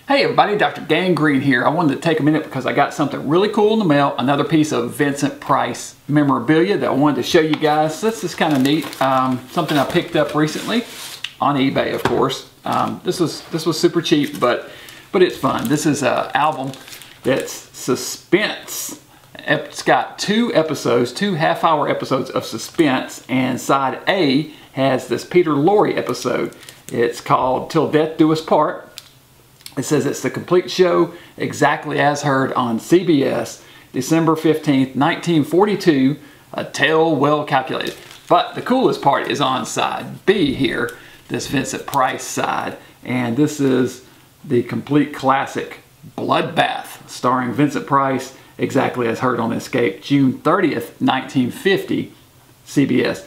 Hey everybody, Dr. Gangrene here. I wanted to take a minute because I got something really cool in the mail, another piece of Vincent Price memorabilia that I wanted to show you guys. This is kind of neat, something I picked up recently on eBay, of course. This was super cheap, but it's fun. This is an album that's suspense. It's got two half-hour episodes of suspense, and side A has this Peter Lorre episode. It's called Til Death Do Us Part. It says it's the complete show exactly as heard on CBS, December 15th, 1942, a tale well calculated. But the coolest part is on side B here, this Vincent Price side, and this is the complete classic Bloodbath, starring Vincent Price, exactly as heard on Escape, June 30th, 1950, CBS.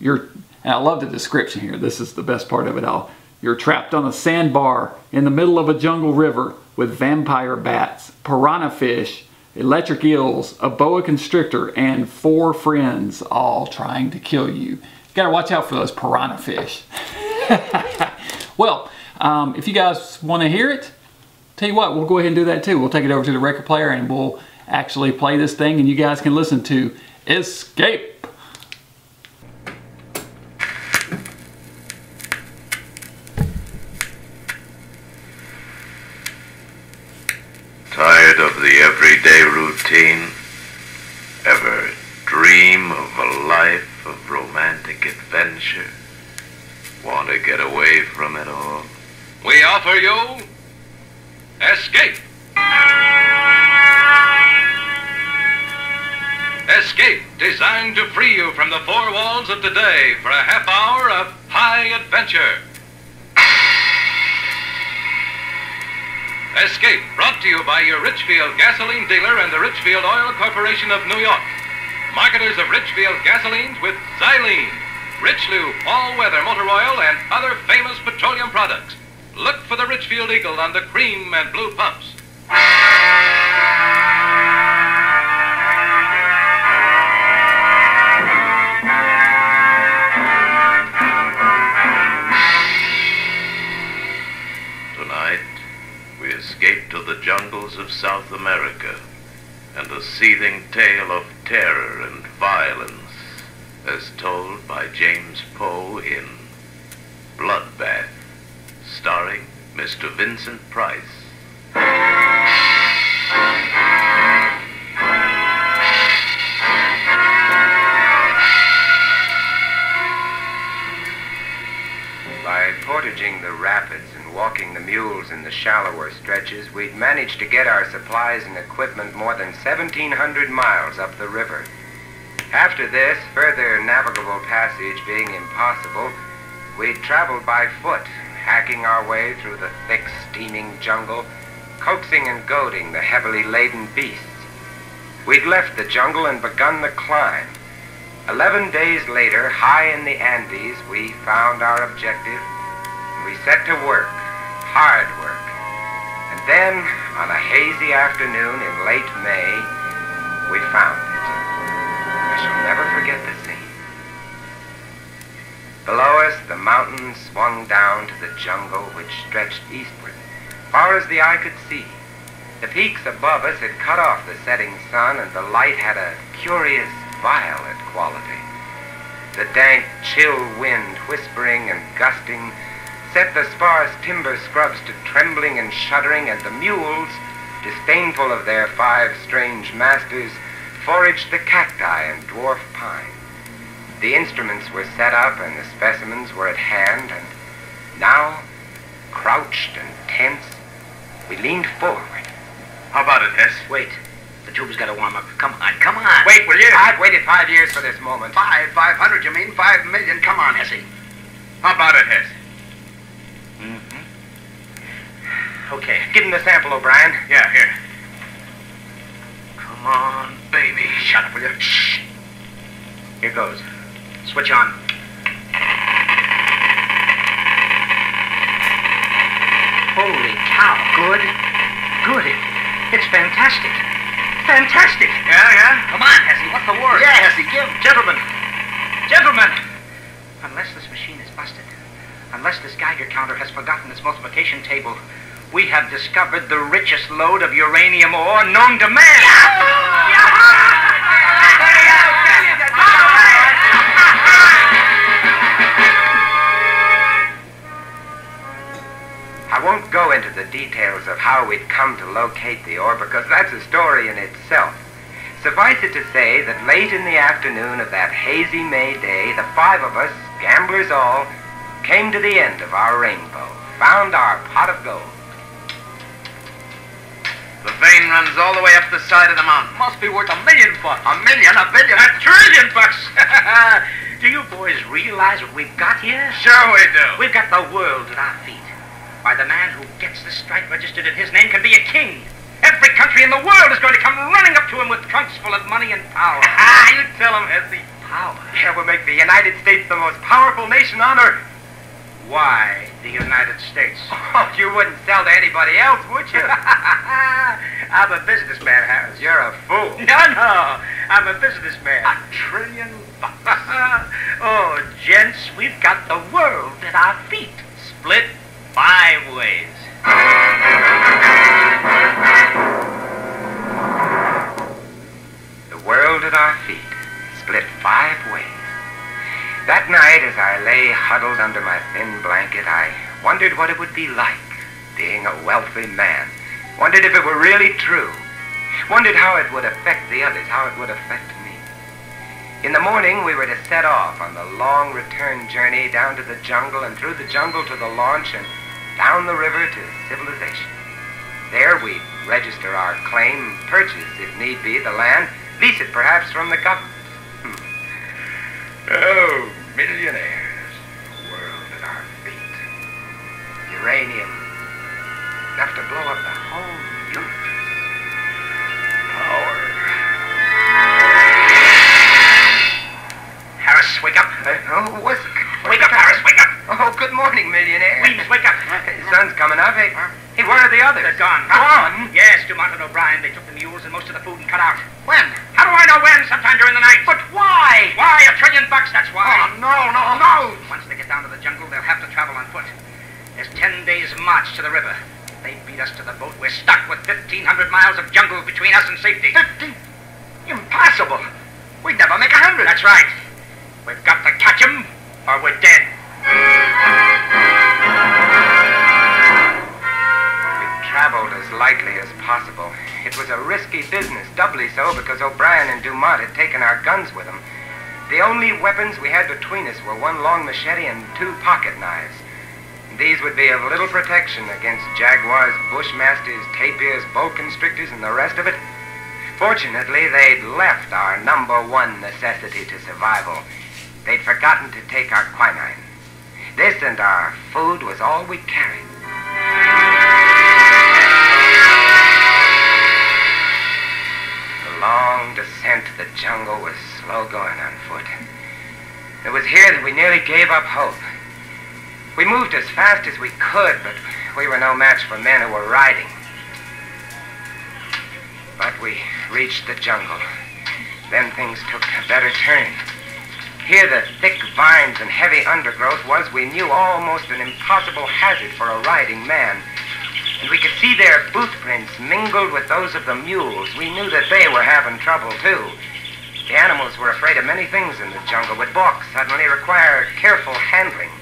And I love the description here. This is the best part of it all. You're trapped on a sandbar in the middle of a jungle river with vampire bats, piranha fish, electric eels, a boa constrictor, and 4 friends all trying to kill you. You gotta watch out for those piranha fish. Well, if you guys want to hear it, tell you what, we'll go ahead and do that too. We'll take it over to the record player and we'll actually play this thing and you guys can listen to Escape. Tired of the everyday routine? Ever dream of a life of romantic adventure? Want to get away from it all? We offer you Escape. Escape, designed to free you from the four walls of today for a half hour of high adventure. Escape, brought to you by your Richfield gasoline dealer and the Richfield Oil Corporation of New York. Marketers of Richfield gasolines with xylene, Richloo all-weather motor oil, and other famous petroleum products. Look for the Richfield Eagle on the cream and blue pumps. Tonight, we escape to the jungles of South America and a seething tale of terror and violence as told by James Poe in Bloodbath, starring Mr. Vincent Price. By portaging the rapids and walking the mules in the shallower stretches, we'd managed to get our supplies and equipment more than 1,700 miles up the river. After this, further navigable passage being impossible, we'd traveled by foot, hacking our way through the thick, steaming jungle, coaxing and goading the heavily laden beasts. We'd left the jungle and begun the climb. 11 days later, high in the Andes, we found our objective, and we set to work, hard work. And then, on a hazy afternoon in late May, we found it. I shall never forget the scene. Below us, the mountains swung down to the jungle which stretched eastward, far as the eye could see. The peaks above us had cut off the setting sun, and the light had a curious violet quality. The dank, chill wind, whispering and gusting, set the sparse timber scrubs to trembling and shuddering, and the mules, disdainful of their 5 strange masters, foraged the cacti and dwarf pine. The instruments were set up and the specimens were at hand, and now, crouched and tense, we leaned forward. How about it, Hess? Wait. The tube's got to warm up. Come on, come on. Wait, will you? I've waited 5 years for this moment. 500, you mean? 5 million? Come on, Hesse. How about it, Hess? Okay, give him the sample, O'Brien. Yeah, here. Come on, baby. Shut up, will you? Shh. Here goes. Switch on. Holy cow. Good. Good. It's fantastic. Fantastic. Yeah? Come on, Hesse. What's the word? Yeah, Hesse, give. Gentlemen. Gentlemen. Unless this machine is busted, unless this Geiger counter has forgotten its multiplication table, We have discovered the richest lode of uranium ore known to man. I won't go into the details of how we'd come to locate the ore because that's a story in itself. Suffice it to say that late in the afternoon of that hazy May day, the five of us, gamblers all, came to the end of our rainbow, found our pot of gold. The vein runs all the way up the side of the mountain. Must be worth $1 million. $1 million, $1 billion. $1 trillion. Do you boys realize what we've got here? Sure we do. We've got the world at our feet. Why, the man who gets the strike registered in his name can be a king. Every country in the world is going to come running up to him with trunks full of money and power. You tell him, Hesse. Power? Yeah, we'll make the United States the most powerful nation on earth. Why the United States? Oh, you wouldn't sell to anybody else, would you? I'm a businessman, Harris. You're a fool. No, I'm a businessman. $1 trillion. Oh, gents, we've got the world at our feet, split 5 ways. The world at our feet, split 5 ways. That night, as I lay huddled under my thin blanket, I wondered what it would be like, being a wealthy man. Wondered if it were really true. Wondered how it would affect the others, how it would affect me. In the morning, we were to set off on the long return journey down to the jungle and through the jungle to the launch and down the river to civilization. There we'd register our claim, purchase, if need be, the land, lease it perhaps from the government. Oh, millionaires, world at our feet. Uranium, enough to blow up the whole universe. Power. Harris, wake up. Wake up, Harris, wake up. Oh, good morning, millionaire. Please, wake up. The sun's coming up. Hey, where are the others? They're gone. Gone? Yes, Dumont and O'Brien. They took the mules and most of the food and cut out. When? How do I know when? Sometime during the night. But why? Why? $1 trillion, that's why. Oh, no. Once they get down to the jungle, they'll have to travel on foot. There's 10 days' march to the river. If they beat us to the boat, we're stuck with 1,500 miles of jungle between us and safety. 50? Impossible. We'd never make 100. That's right. We've got to catch 'em, or we're dead. We traveled as lightly as possible. It was a risky business, doubly so because O'Brien and Dumont had taken our guns with them. The only weapons we had between us were one long machete and 2 pocket knives. These would be of little protection against jaguars, bushmasters, tapirs, boa constrictors, and the rest of it. Fortunately, they'd left our #1 necessity to survival. They'd forgotten to take our quinine. This and our food was all we carried. The long descent to the jungle was slow going on foot. It was here that we nearly gave up hope. We moved as fast as we could, but we were no match for men who were riding. But we reached the jungle. Then things took a better turn. Here the thick vines and heavy undergrowth was, we knew, almost an impossible hazard for a riding man. And we could see their boot prints mingled with those of the mules. We knew that they were having trouble, too. The animals were afraid of many things in the jungle, would balk suddenly, require careful handling.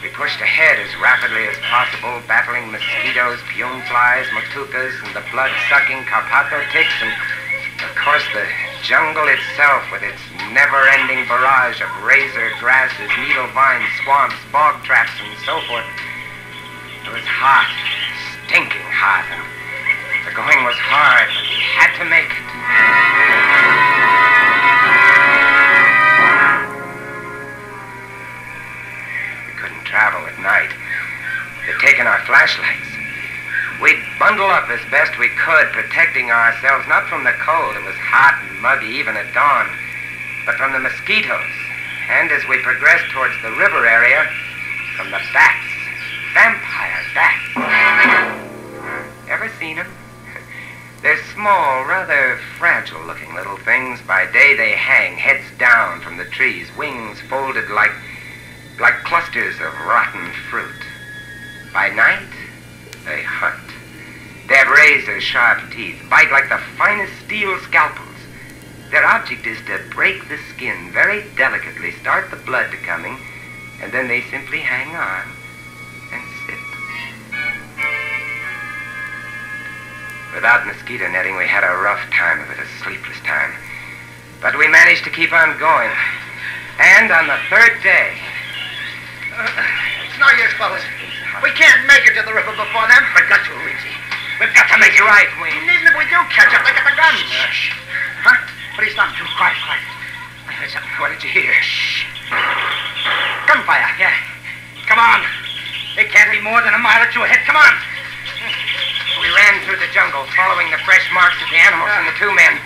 We pushed ahead as rapidly as possible, battling mosquitoes, pume flies, matukas, and the blood-sucking carpato ticks, and, of course, the jungle itself with its never-ending barrage of razor grasses, needle vines, swamps, bog traps, and so forth. It was hot, stinking hot, and the going was hard, but we had to make it. We couldn't travel at night. They'd taken our flashlights. We'd bundle up as best we could, protecting ourselves not from the cold. It was hot and muggy even at dawn, but from the mosquitoes. And as we progressed towards the river area, from the bats. Vampire bats. Ever seen them? They're small, rather fragile-looking little things. By day they hang, heads down from the trees, wings folded like clusters of rotten fruit. By night, They hunt. They have razor-sharp teeth, bite like the finest steel scalpels. Their object is to break the skin very delicately, start the blood coming, and then they simply hang on and sip. Without mosquito netting, we had a rough time of it, a sleepless time. But we managed to keep on going. And on the third day... It's no use, fellas. We can't make it to the river before them. We've got to, Weezy. We've got to make it right, Wayne. And even if we do catch up, they get the guns. Shh. Huh? What are you stopping to? Quiet, quiet. I heard something. What did you hear? Shh. Gunfire. Yeah. Come on. It can't be more than a mile or two ahead. Come on. We ran through the jungle, following the fresh marks of the animals and the two men.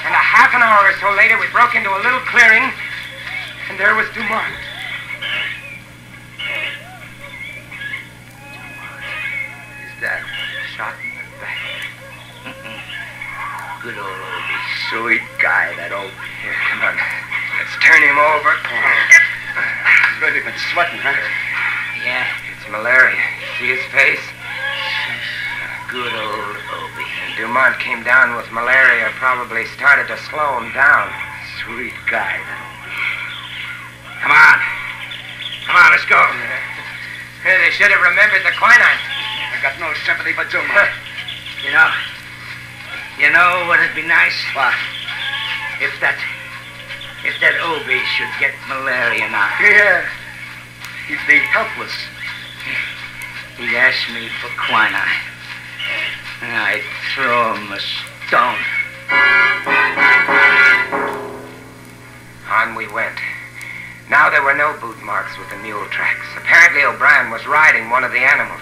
And a half an hour or so later, we broke into a little clearing, and there was Dumont. He's dead. Shot in the back. Good old Obie. Sweet guy, that old... Here, come on. Let's turn him over. He's really been sweating, huh? Yeah, it's malaria. See his face? Good old Obie. Dumont came down with malaria, probably started to slow him down. Sweet guy, that Obie. Come on. Come on, let's go. Hey, they should have remembered the quinine. I got no sympathy for Dumont. You know what'd be nice? What? If that Obie should get malaria now. Yeah. He'd be helpless. He'd ask me for quinine. And I'd throw him a stone. On we went. Now there were no boot marks with the mule tracks. Apparently O'Brien was riding one of the animals.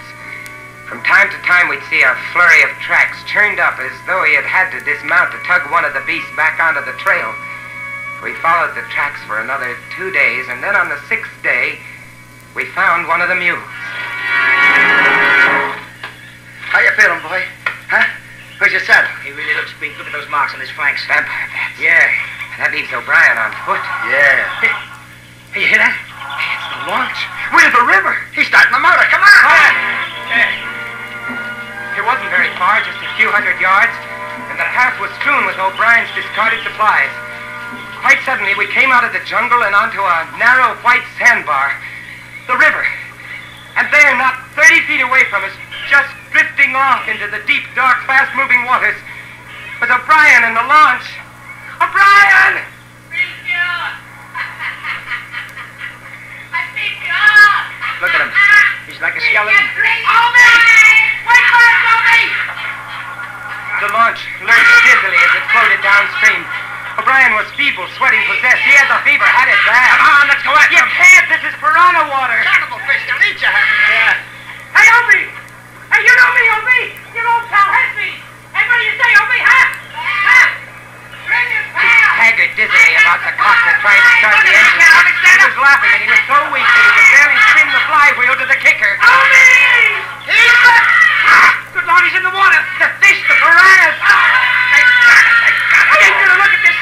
From time to time we'd see a flurry of tracks churned up as though he had to dismount to tug one of the beasts back onto the trail. We followed the tracks for another 2 days, and then on the 6th day, we found one of the mules. How you feeling, boy? Huh? Where's your saddle? He really looks big. Look at those marks on his flanks. Vampire bats. Yeah. That leaves O'Brien on foot. Yeah. Hey, you hear that? Hey, it's the launch. We're at the river. He's starting the motor. Come on. It wasn't very far, just a few hundred yards, and the path was strewn with O'Brien's discarded supplies. Quite suddenly, we came out of the jungle and onto a narrow white sandbar. The river. And there, not 30 feet away from us, just drifting off into the deep, dark, fast-moving waters, was O'Brien in the launch. O'Brien! Look at him. He's like a skeleton. The launch lurched dizzily as it floated downstream. O'Brien was feeble, sweating, possessed. He had the fever, had it bad. Come on, let's go after him. You can't. This is piranha water. Cannibal fish, they'll eat you, Yeah. Hey, Obie! Hey, you know me, Obie! Your old pal Hesby! Hey, what do you say, Obie, huh? Huh? Bring his He pal! staggered dizzily about the cock that tried to start the engine. He was laughing, and he was so weak that he could barely spin the flywheel to the kicker. Obie! He's good Lord, he's in the water. The fish, the piranhas. Hey, gonna look at this.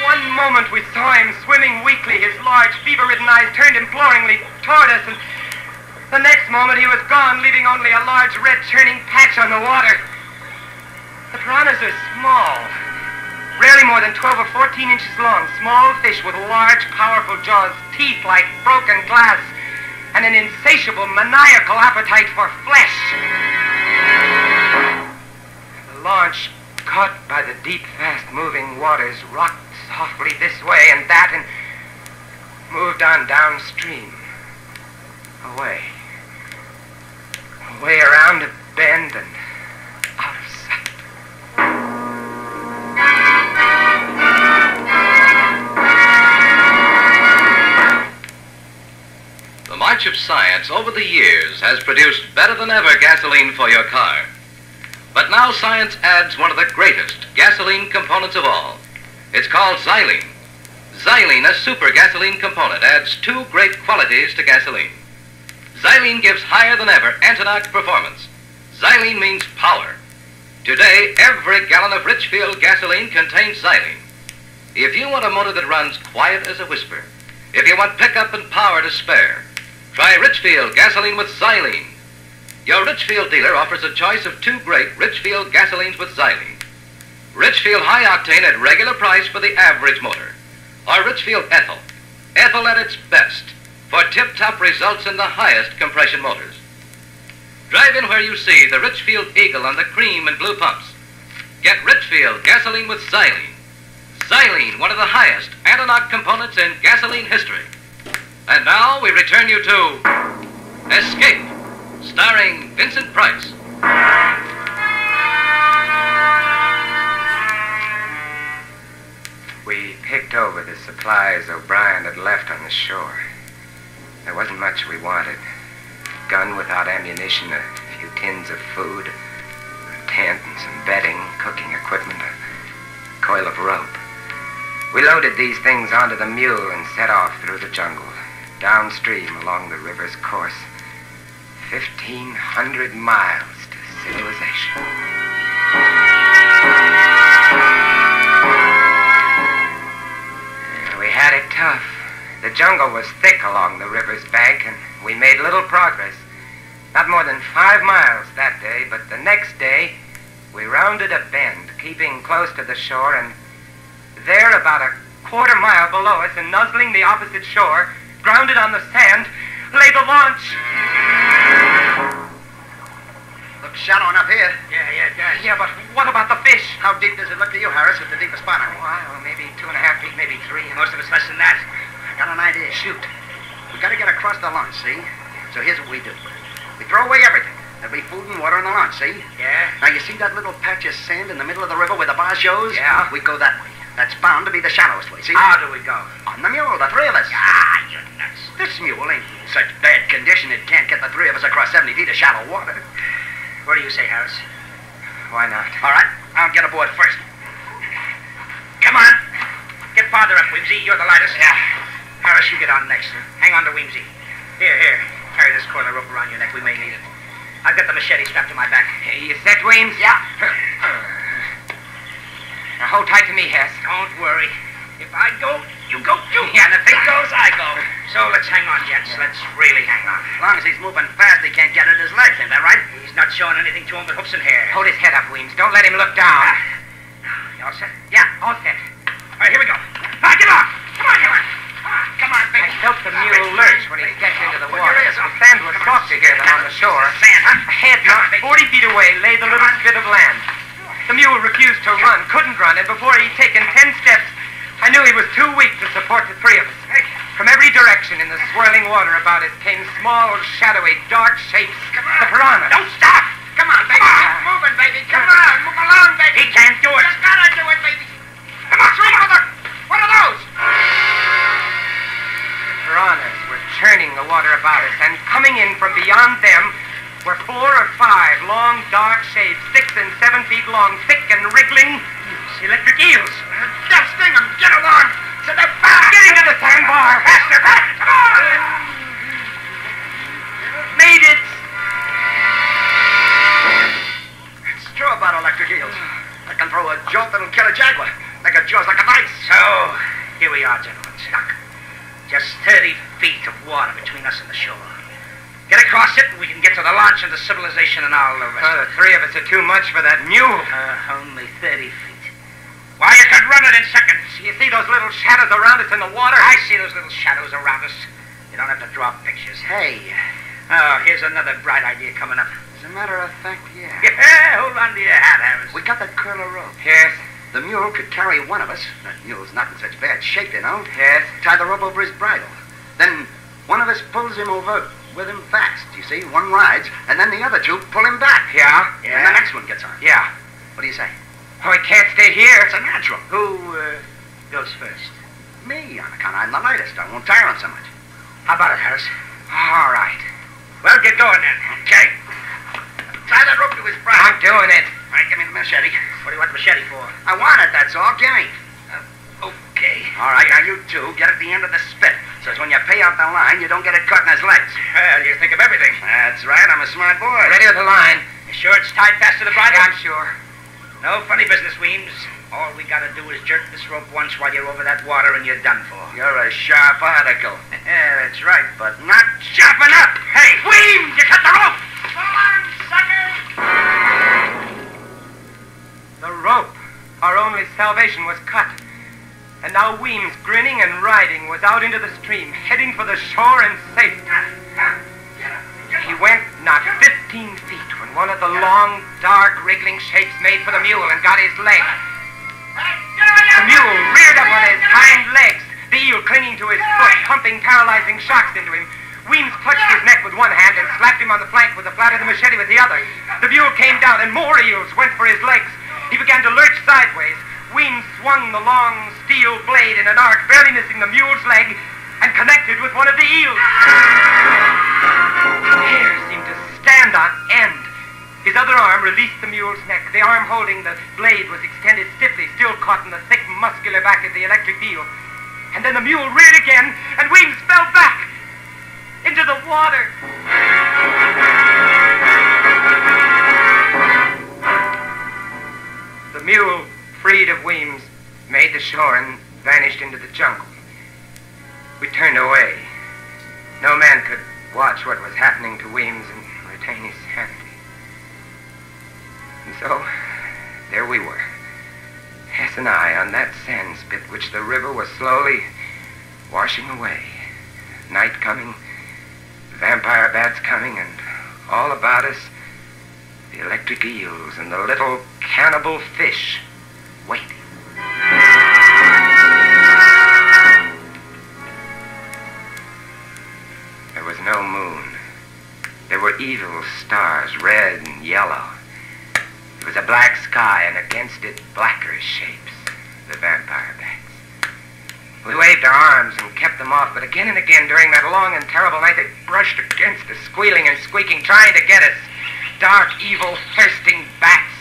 One moment we saw him swimming weakly, his large, fever-ridden eyes turned imploringly toward us, and the next moment he was gone, leaving only a large red churning patch on the water. The piranhas are small, rarely more than 12 or 14 inches long, small fish with large, powerful jaws, teeth like broken glass, and an insatiable, maniacal appetite for flesh. The launch, caught by the deep, fast-moving waters, rocked softly this way and that and moved on downstream. Away. Away around a bend and out of sight. The march of science over the years has produced better than ever gasoline for your car. But now science adds one of the greatest gasoline components of all. It's called xylene. Xylene, a super gasoline component, adds two great qualities to gasoline. Xylene gives higher than ever anti-knock performance. Xylene means power. Today, every gallon of Richfield gasoline contains xylene. If you want a motor that runs quiet as a whisper, if you want pickup and power to spare, try Richfield gasoline with xylene. Your Richfield dealer offers a choice of 2 great Richfield gasolines with xylene. Richfield High Octane at regular price for the average motor. Or Richfield Ethyl. Ethyl at its best for tip-top results in the highest compression motors. Drive in where you see the Richfield Eagle on the cream and blue pumps. Get Richfield gasoline with xylene. Xylene, one of the highest anti-knock components in gasoline history. And now we return you to Escape, starring Vincent Price. We picked over the supplies O'Brien had left on the shore. There wasn't much we wanted. A gun without ammunition, a few tins of food, a tent and some bedding, cooking equipment, a coil of rope. We loaded these things onto the mule and set off through the jungle, downstream along the river's course. 1,500 miles to civilization. We had it tough. The jungle was thick along the river's bank, and we made little progress. Not more than 5 miles that day, but the next day, we rounded a bend, keeping close to the shore, and there, about a quarter mile below us, and nuzzling the opposite shore, grounded on the sand, lay the launch. Looks shallow enough here. Yeah, it does. Yeah, but what about the fish? How deep does it look to you, Harris, with the deepest spot on it? Well, maybe 2.5 feet, maybe 3. Most of it's less than that. I got an idea. Shoot. We gotta get across the launch, see? So here's what we do. We throw away everything. There'll be food and water on the launch, see? Yeah? Now, you see that little patch of sand in the middle of the river where the bar shows? Yeah. We go that way. That's bound to be the shallowest way, see? How do we go? On the mule, the 3 of us. Ah, you're nuts. This mule ain't in such bad condition it can't get the 3 of us across 70 feet of shallow water. What do you say, Harris? Why not? All right, I'll get aboard first. Come on. Get farther up, Whimsy. You're the lightest. Yeah. Harris, you get on next. Hang on to Whimsy. Here. Carry this coil of rope around your neck. We may need it. I've got the machete strapped to my back. Hey, you set, Weems? Yeah. Now hold tight to me, Hess. Don't worry. If I go, you go too. Yeah, and if he goes, I go. So let's hang on, gents. Let's really hang on. As long as he's moving fast, he can't get at his legs. Ain't that right? He's not showing anything to him but hoofs and hair. Hold his head up, Weems. Don't let him look down. You all set? Yeah, all set. All right, here we go. All right, get off. Come on. Come on, baby. I felt the mule lurch when he stepped into the water. your ears The off. sand was softer here than on the shore. Sand, huh? Ahead, not 40 feet away, lay the little spit of land. The mule refused to run, couldn't run, and before he'd taken 10 steps, I knew he was too weak to support the 3 of us. From every direction in the swirling water about us came small, shadowy, dark shapes. Come on. The piranhas. Don't stop. Come on, baby. Keep moving, baby. Come on. Move along, baby. He can't do it. You gotta do it, baby. Come on, swing over. What are those? Piranhas were churning the water about us, and coming in from beyond them were 4 or 5 long, dark shapes, 6 and 7 feet long, thick and wriggling. Electric eels. Just sting him. Get along to the bar. Get into the sandbar. Faster. Come on. Made it. It's true about electric eels. I can throw a jolt that'll kill a jaguar. They got jaws like a vice. So, here we are, gentlemen. Stuck. Just 30 feet of water between us and the shore. Get across it, and we can get to the launch and the civilization and all the rest. The 3 of us are too much for that mule. Only 30 feet. Why, you could run it in seconds. You see those little shadows around us in the water? I see those little shadows around us. You don't have to draw pictures. Hey, Oh, here's another bright idea coming up. as a matter of fact, yeah. Yeah, hold on to your hat, Harris. We got that curl of rope. Yes. The mule could carry one of us. That mule's not in such bad shape, you know. Yes. Tie the rope over his bridle. Then one of us pulls him over with him fast, you see. One rides, and then the other 2 pull him back. Yeah? And the next one gets on. Yeah. What do you say? Oh, we can't stay here. It's a natural. Who goes first? Me, on account I'm the lightest. I won't tire him so much. How about it, Harris? All right. Well, get going then. Okay. Tie that rope to his bridle. I'm doing it. All right, give me the machete. What do you want the machete for? I want it, that's all. Give me. Okay. All right, now you 2 get at the end of the spit. So when you pay out the line, you don't get it caught in his legs. Well, you think of everything. That's right, I'm a smart boy. Ready with the line. You sure it's tied fast to the bridle? I'm sure. No funny business, Weems. All we gotta do is jerk this rope once while you're over that water and you're done for. You're a sharp article. Yeah, that's right. But not sharp enough. Hey, Weems, you cut the rope! The rope, our only salvation, was cut. And now Weems, grinning and riding, was out into the stream, heading for the shore and safety. He went not 15 feet when one of the long, dark, wriggling shapes made for the mule and got his leg. The mule reared up on his hind legs, the eel clinging to his foot, pumping paralyzing shocks into him. Weems clutched his neck with one hand and slapped him on the flank with the flat of the machete with the other. The mule came down and more eels went for his legs. He began to lurch sideways. Weems swung the long steel blade in an arc, barely missing the mule's leg, and connected with one of the eels. Hair seemed to stand on end. His other arm released the mule's neck. The arm holding the blade was extended stiffly, still caught in the thick, muscular back of the electric eel. And then the mule reared again, and Weems fell back into the water. The mule, freed of Weems, made the shore and vanished into the jungle. We turned away. No man could watch what was happening to Weems and retain his sanity. And so, there we were, Hess and I, on that sand spit which the river was slowly washing away. Night coming, vampire bats coming, and all about us, the electric eels and the little cannibal fish waiting. There was no moon. There were evil stars, red and yellow. It was a black sky, and against it, blacker shapes, the vampire bats. We waved our arms and kept them off, but again and again during that long and terrible night, they brushed against us, squealing and squeaking, trying to get us. Dark, evil, thirsting bats.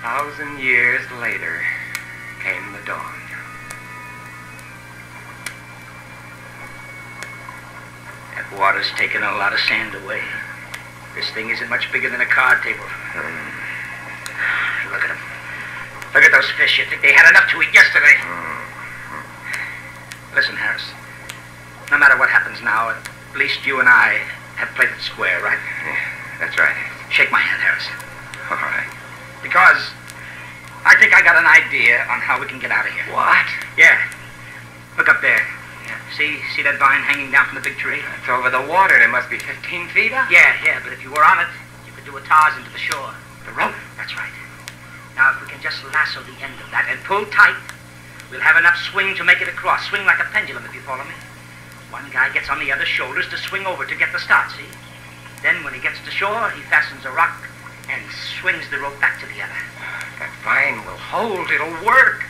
1,000 years later came the dawn. That water's taken a lot of sand away. This thing isn't much bigger than a card table. Look at them. Look at those fish. You think they had enough to eat yesterday? Listen, Harris. No matter what happens now, at least you and I have played it square, right? Yeah, that's right. Shake my hand, Harris. All right. Because I think I got an idea on how we can get out of here. What? Yeah. Look up there. Yeah. See that vine hanging down from the big tree? It's over the water, and it must be 15 feet up. Yeah, but if you were on it, you could do a Tarzan to the shore. The rope? That's right. Now, if we can just lasso the end of that and pull tight, we'll have enough swing to make it across. Swing like a pendulum, if you follow me. One guy gets on the other shoulders to swing over to get the start, see? Then when he gets to shore, he fastens a rock and swings the rope back to the other. That vine will hold. It'll work.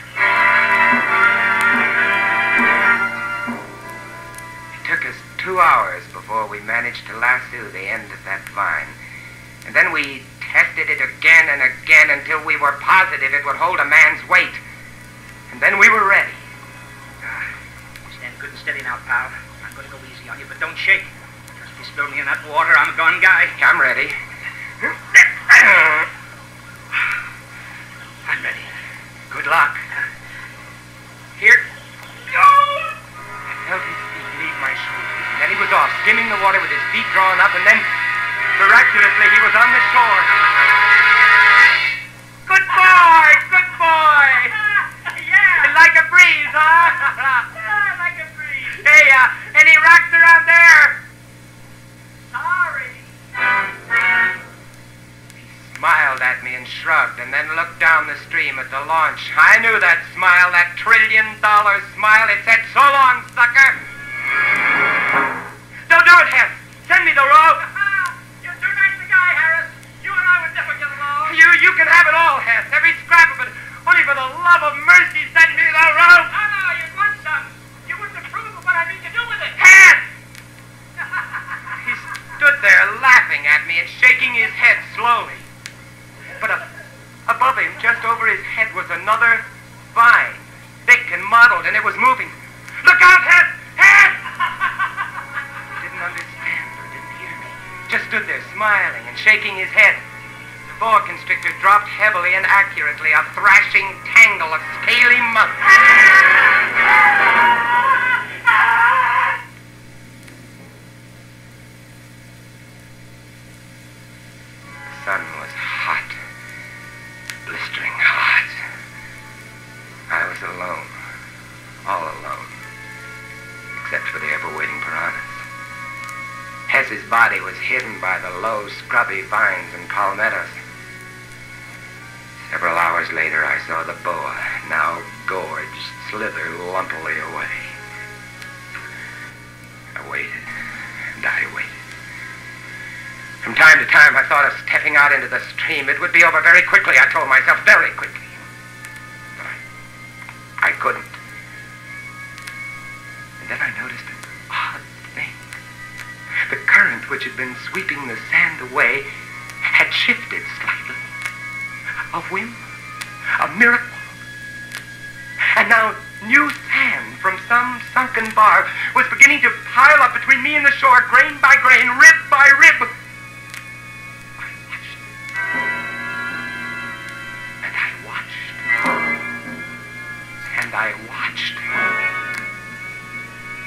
It took us 2 hours before we managed to lasso the end of that vine. And then we tested it again and again until we were positive it would hold a man's weight. And then we were ready. Stand good and steady now, pal. I'm going to go easy on you, but don't shake. Just if you spill me in that water, I'm a gone guy. I'm ready. I'm ready. Good luck. Here. Go! I felt his feet leave my shoulders, and then he was off, skimming the water with his feet drawn up, and then, miraculously, he was on the shore. Good boy! Good boy! Yeah! Like a breeze, huh? Yeah, like a breeze. Hey, any rocks around there? Sorry. He smiled at me and shrugged, and then looked down the stream at the launch. I knew that smile, that $1 trillion smile. It said, "So long, sucker." Don't, Hess. Send me the rope. You're too nice a guy, Harris. You and I would never get along. You can have it all, Hess. Every scrap of it. Only for the love of mercy, send me the rope. No, you'd want some. You wouldn't approve of what I mean to do with it. Hess! He stood there laughing at me and shaking his head slowly. But above him, just over his head, was another vine, thick and mottled, and it was moving. Look out, Hess! Hess! He didn't understand or didn't hear me. Just stood there smiling and shaking his head. The boa constrictor dropped heavily and accurately, a thrashing tangle of scaly muscles. sun was hot. Blistering hot. I was alone. All alone. Except for the ever-waiting piranhas. Hess's body was hidden by the low, scrubby vines and palmettos. Several hours later, I saw the boa, now gorged, slither lumpily away. I waited, and I waited. From time to time, I thought of stepping out into the stream. It would be over very quickly, I told myself, very quickly. But I couldn't. And then I noticed an odd thing. The current which had been sweeping the sand away had shifted slightly. A whim, a miracle. And now new sand from some sunken bar was beginning to pile up between me and the shore, grain by grain, rib by rib. I watched.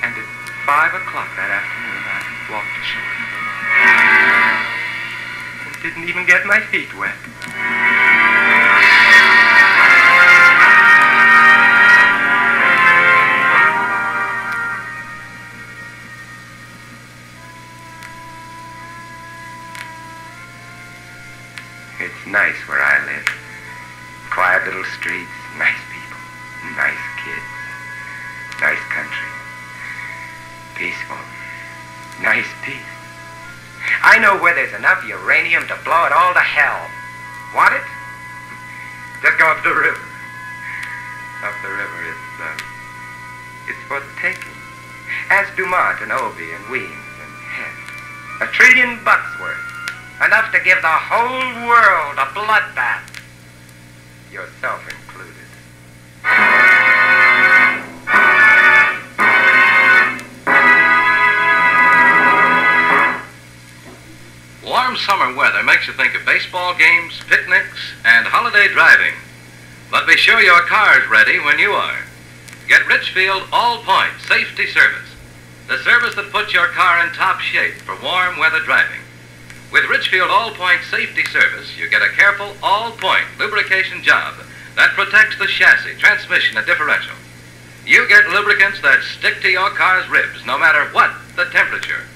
And at 5 o'clock that afternoon, I walked ashore and didn't even get my feet wet. It's nice where I live. Quiet little streets, nice people, nice kids, nice country. Peaceful. Nice peace. I know where there's enough uranium to blow it all to hell. Want it? Just go up the river. Up the river, it's for the taking. Ask Dumont and Obie and Weems and Hess. $1 trillion worth. Enough to give the whole world a bloodbath. Yourself included. Warm summer weather makes you think of baseball games, picnics, and holiday driving. But be sure your car's ready when you are. Get Richfield All-Point Safety Service, the service that puts your car in top shape for warm weather driving. With Richfield All-Point Safety Service, you get a careful all-point lubrication job that protects the chassis, transmission, and differential. You get lubricants that stick to your car's ribs no matter what the temperature.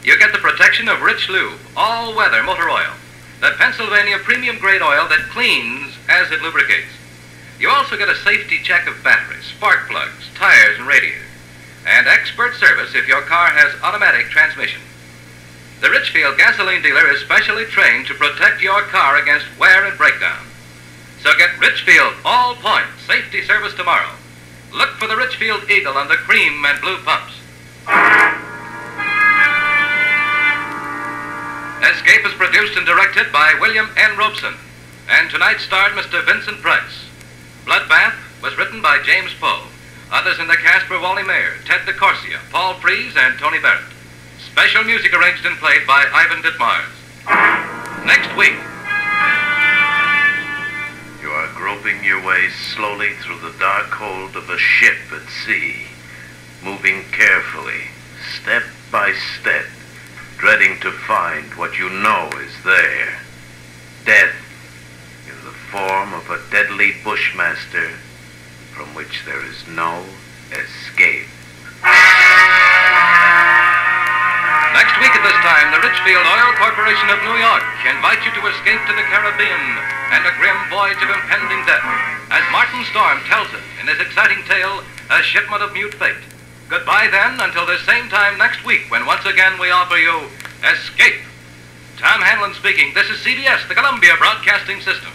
You get the protection of Rich Lube, all-weather motor oil, the Pennsylvania premium-grade oil that cleans as it lubricates. You also get a safety check of batteries, spark plugs, tires, and radiators, and expert service if your car has automatic transmission. The Richfield gasoline dealer is specially trained to protect your car against wear and breakdown. So get Richfield All-Point Safety Service tomorrow. Look for the Richfield Eagle on the cream and blue pumps. Escape is produced and directed by William N. Robeson, and tonight starred Mr. Vincent Price. Bloodbath was written by James Poe. Others in the cast were Wally Mayer, Ted DeCorsia, Paul Frees, and Tony Barrett. Special music arranged and played by Ivan Ditmars. Next week. You are groping your way slowly through the dark hold of a ship at sea, moving carefully, step by step, dreading to find what you know is there. Death in the form of a deadly bushmaster from which there is no escape. Next week at this time, the Richfield Oil Corporation of New York invite you to escape to the Caribbean and a grim voyage of impending death, as Martin Storm tells it in his exciting tale, A Shipment of Mute Fate. Goodbye then, until this same time next week, when once again we offer you Escape. Tom Hanlon speaking. This is CBS, the Columbia Broadcasting System.